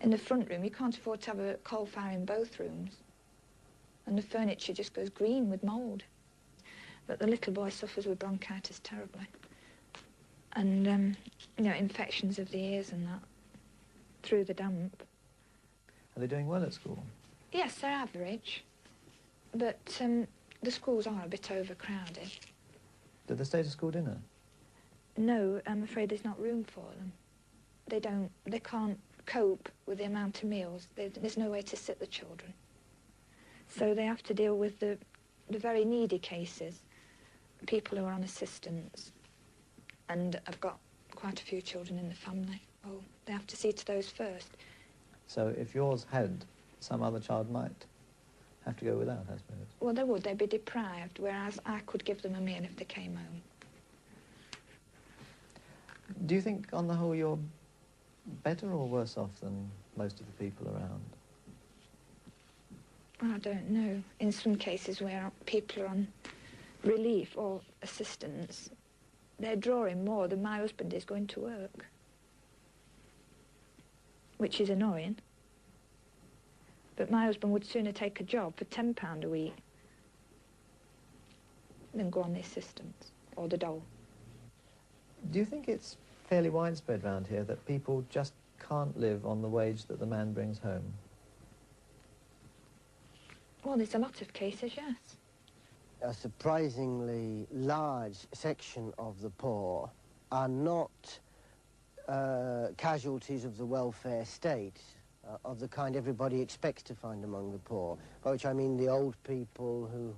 In the front room, you can't afford to have a coal fire in both rooms. And the furniture just goes green with mould. But the little boy suffers with bronchitis terribly. And, you know, infections of the ears and that, through the damp. Are they doing well at school? Yes, they're average. But the schools are a bit overcrowded. Did they stay to school dinner? No, I'm afraid there's not room for them. They can't cope with the amount of meals. There's no way to sit the children. So they have to deal with the very needy cases, people who are on assistance. And I've got quite a few children in the family. Oh, they have to see to those first. So if yours had, some other child might have to go without, I suppose? Well, they would. They'd be deprived, whereas I could give them a meal if they came home. Do you think, on the whole, you're better or worse off than most of the people around? I don't know. In some cases where people are on relief or assistance, they're drawing more than my husband is going to work, which is annoying. But my husband would sooner take a job for £10 a week than go on the assistance or the dole. Do you think it's fairly widespread round here that people just can't live on the wage that the man brings home? Well, there's a lot of cases, yes. A surprisingly large section of the poor are not casualties of the welfare state, of the kind everybody expects to find among the poor, by which I mean the old people who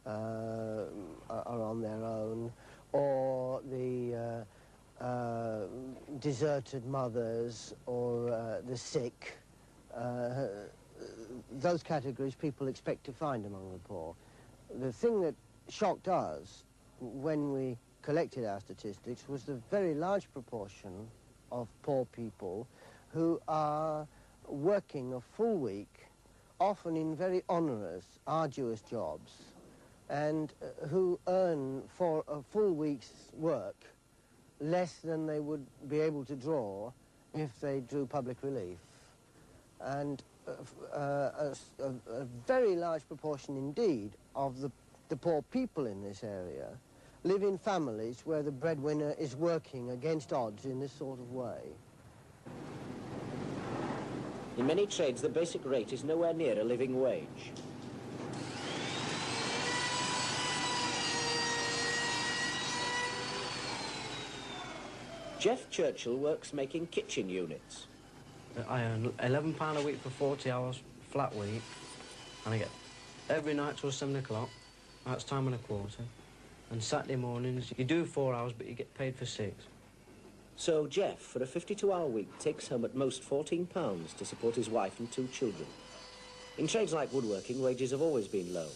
are on their own, or the deserted mothers, or the sick. Those categories people expect to find among the poor. The thing that shocked us when we collected our statistics was the very large proportion of poor people who are working a full week, often in very onerous, arduous jobs, and who earn for a full week's work less than they would be able to draw if they drew public relief. And a very large proportion indeed of the poor people in this area live in families where the breadwinner is working against odds in this sort of way. In many trades, the basic rate is nowhere near a living wage. Jeff Churchill works making kitchen units. I earn £11 a week for 40 hours flat week, and I get every night till 7 o'clock. That's time and a quarter. And Saturday mornings, you do 4 hours, but you get paid for 6. So Jeff, for a 52-hour week, takes home at most £14 to support his wife and 2 children. In trades like woodworking, wages have always been low.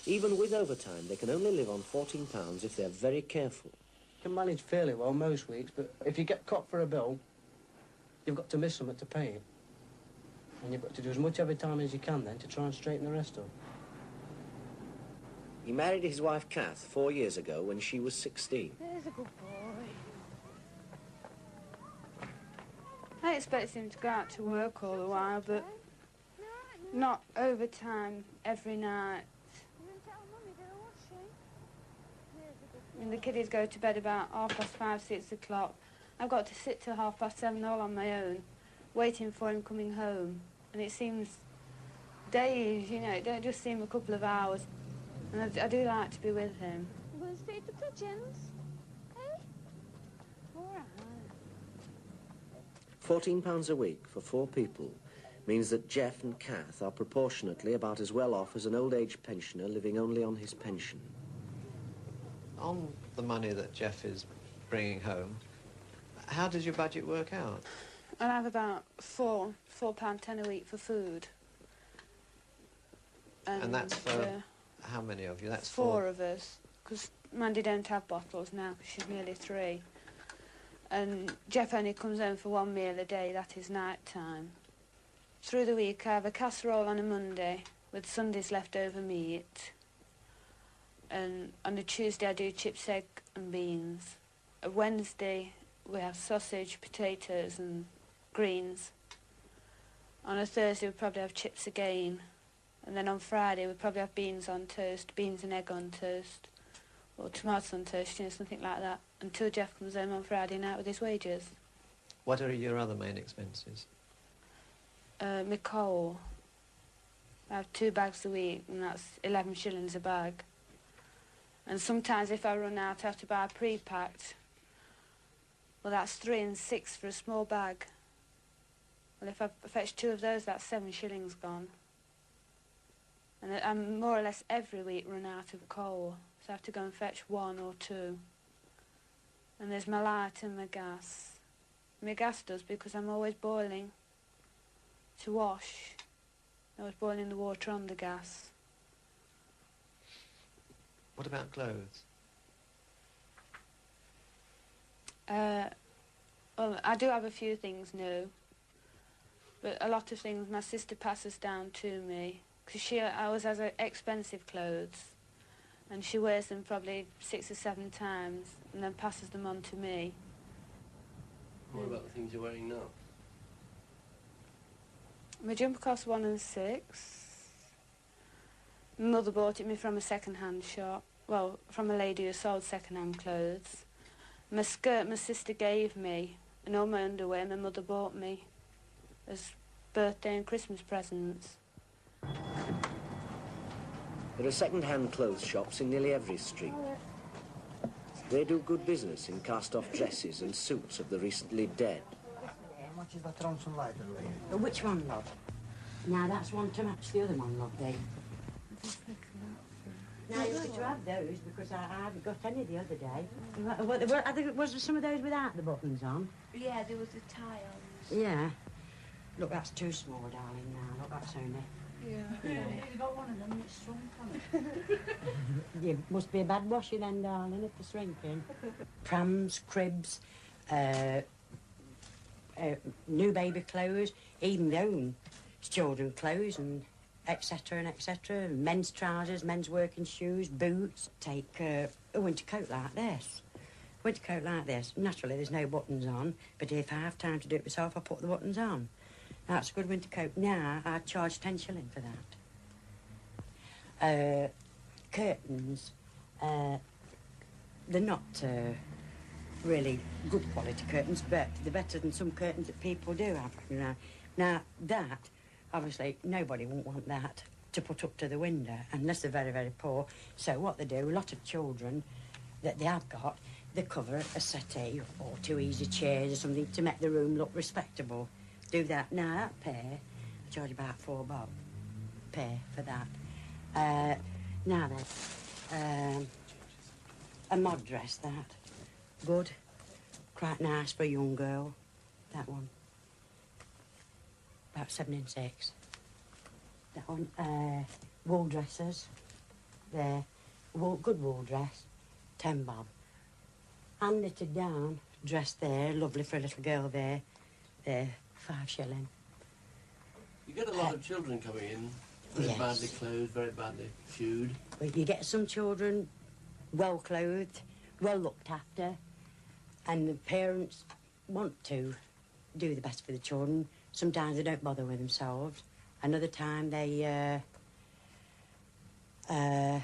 Even with overtime, they can only live on £14 if they're very careful. You can manage fairly well most weeks, but if you get caught for a bill, you've got to miss something to pay it. And you've got to do as much overtime as you can then to try and straighten the rest up. He married his wife, Kath, 4 years ago when she was 16. There's a good boy. I expect him to go out to work all the while, but not overtime every night. And the kiddies go to bed about 5:30, 6 o'clock. I've got to sit till 7:30 all on my own, waiting for him coming home. And it seems days, you know, it don't just seem a couple of hours. And I do like to be with him. I'm going to feed the pigeons. Hey? All right. £14 a week for 4 people means that Jeff and Kath are proportionately about as well off as an old age pensioner living only on his pension. On the money that Jeff is bringing home, how does your budget work out? I have about £4.10 a week for food. And that's for how many of you? That's 4 of us, because Mandy don't have bottles now because she's nearly 3. And Jeff only comes home for 1 meal a day, that is night time. Through the week I have a casserole on a Monday with Sunday's leftover meat. And on a Tuesday I do chips, egg and beans. A Wednesday we have sausage, potatoes and greens. On a Thursday we'd probably have chips again. And then on Friday we'd probably have beans on toast, beans and egg on toast. Or tomatoes on toast, you know, something like that. Until Jeff comes home on Friday night with his wages. What are your other main expenses? My coal. I have 2 bags a week, and that's 11 shillings a bag. And sometimes if I run out, I have to buy pre-packed. Well, that's 3 and 6 for a small bag. Well, if I fetch 2 of those, that's 7 shillings gone. And I'm more or less every week run out of coal, so I have to go and fetch 1 or 2. And there's my light and my gas. My gas does because I'm always boiling to wash. I was boiling the water on the gas. What about clothes? Well, I do have a few things new, but a lot of things my sister passes down to me, because she always has expensive clothes, and she wears them probably 6 or 7 times, and then passes them on to me. What about the things you're wearing now? My jumper cost 1 and 6. My mother bought it me from a second-hand shop. Well, from a lady who sold second-hand clothes. My skirt my sister gave me, and all my underwear my mother bought me as birthday and Christmas presents. There are second-hand clothes shops in nearly every street. They do good business in cast-off dresses and suits of the recently dead. How much is that Tronson lighter? Which one, love? Now, that's one to match the other one, love, Dave. Now, you could have those because I haven't got any the other day. I think was there some of those without the buttons on? Yeah, there was the tiles. Yeah. Look, that's too small, darling, now. Look, that's only... Yeah. You got one of them that's shrunk on it. You must be a bad washer then, darling, if they're shrinking. Prams, cribs, new baby clothes, even their own children's clothes and etc. and etc. Men's trousers, men's working shoes, boots. Take a winter coat like this. Winter coat like this. Naturally, there's no buttons on, but if I have time to do it myself, I put the buttons on. That's a good winter coat. Now, I charge 10 shillings for that. Curtains, they're not really good quality curtains, but they're better than some curtains that people do have. You know. Now, that, obviously, nobody won't want that to put up to the window, unless they're very, very poor. So what they do, a lot of children that they have got, they cover a settee or 2 easy chairs or something to make the room look respectable. Do that. Now, that pair, I charge about £4 pair for that. Now then, a mod dress, that. Good. Quite nice for a young girl, that one. About 7 and 6. That one, wool dresses, there. Good wool dress, £10. Hand knitted down, dress there, lovely for a little girl there, 5 shilling. You get a lot of children coming in, very yes. badly clothed, very badly shoed. Well, you get some children well clothed, well looked after, and the parents want to do the best for the children. Sometimes they don't bother with themselves. Another time they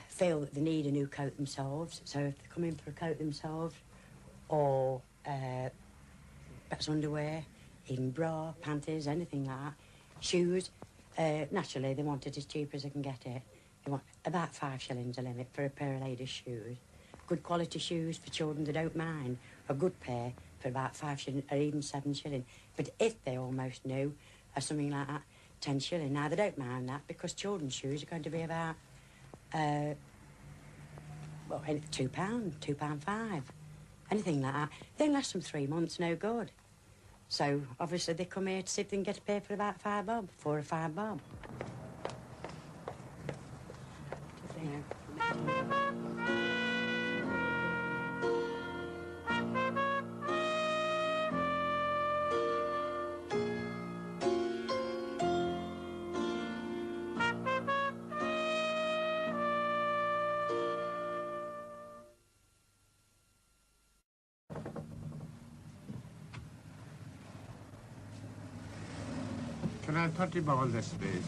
feel that they need a new coat themselves. So if they come in for a coat themselves, or perhaps underwear, even bra, panties, anything like that, shoes, naturally they want it as cheap as they can get it. They want about 5 shillings a limit for a pair of ladies' shoes. Good quality shoes for children they don't mind. A good pair for about 5 shillings or even 7 shillings. But if they're almost new or something like that, 10 shillings. Now, they don't mind that because children's shoes are going to be about, well, £2, £2.5, anything like that. They last them 3 months, no good. So, obviously, they come here to see if they can get a pair for about £5, 4 or £5. Can 30 balls this please?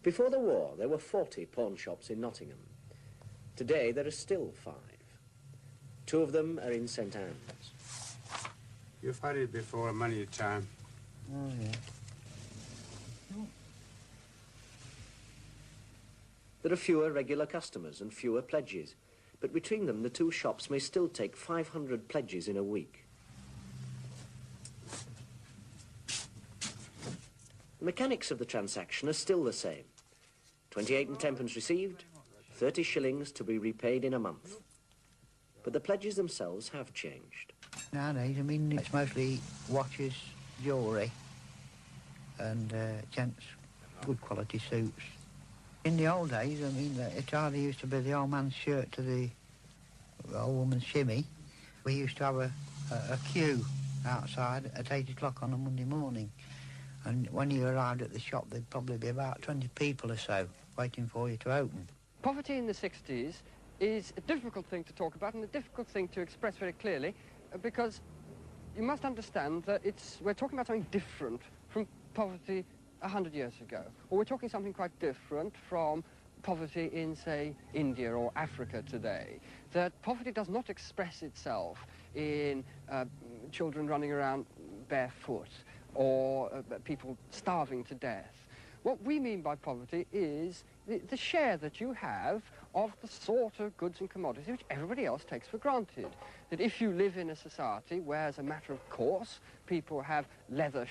Before the war, there were 40 pawn shops in Nottingham. Today, there are still 5. 2 of them are in St Anne's. You've had it before many a time. Oh, yeah. There are fewer regular customers and fewer pledges, but between them, the 2 shops may still take 500 pledges in a week. The mechanics of the transaction are still the same. 28 and 10 pence received, 30 shillings to be repaid in a month. But the pledges themselves have changed. Nowadays, I mean, it's mostly watches, jewellery, and gents' good quality suits. In the old days, I mean, it hardly used to be the old man's shirt to the old woman's shimmy. We used to have a queue outside at 8 o'clock on a Monday morning. And when you arrived at the shop, there'd probably be about 20 people or so waiting for you to open. Poverty in the 60s is a difficult thing to talk about and a difficult thing to express very clearly because you must understand that we're talking about something different from poverty 100 years ago, or we're talking something quite different from poverty in, say, India or Africa today. That poverty does not express itself in children running around barefoot or people starving to death. What we mean by poverty is the share that you have of the sort of goods and commodities which everybody else takes for granted. That if you live in a society where, as a matter of course, people have leather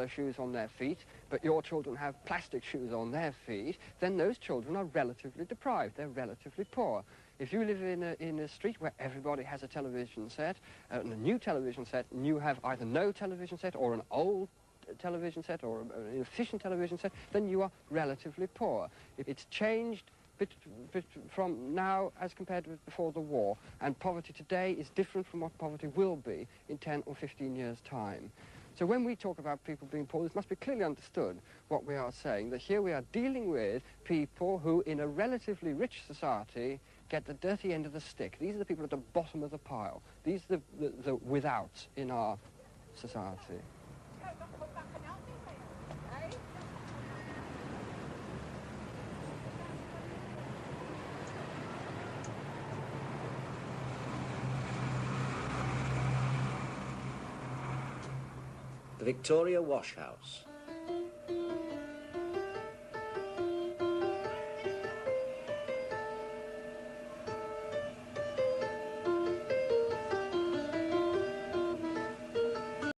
shoes on their feet, but your children have plastic shoes on their feet, then those children are relatively deprived, they're relatively poor. If you live in a street where everybody has a television set, a new television set, and you have either no television set or an old television set or an inefficient television set, then you are relatively poor. It's changed from now as compared with before the war, and poverty today is different from what poverty will be in 10 or 15 years' time. So when we talk about people being poor, this must be clearly understood what we are saying, that here we are dealing with people who, in a relatively rich society, get the dirty end of the stick. These are the people at the bottom of the pile. These are the withouts in our society. The Victoria Wash House.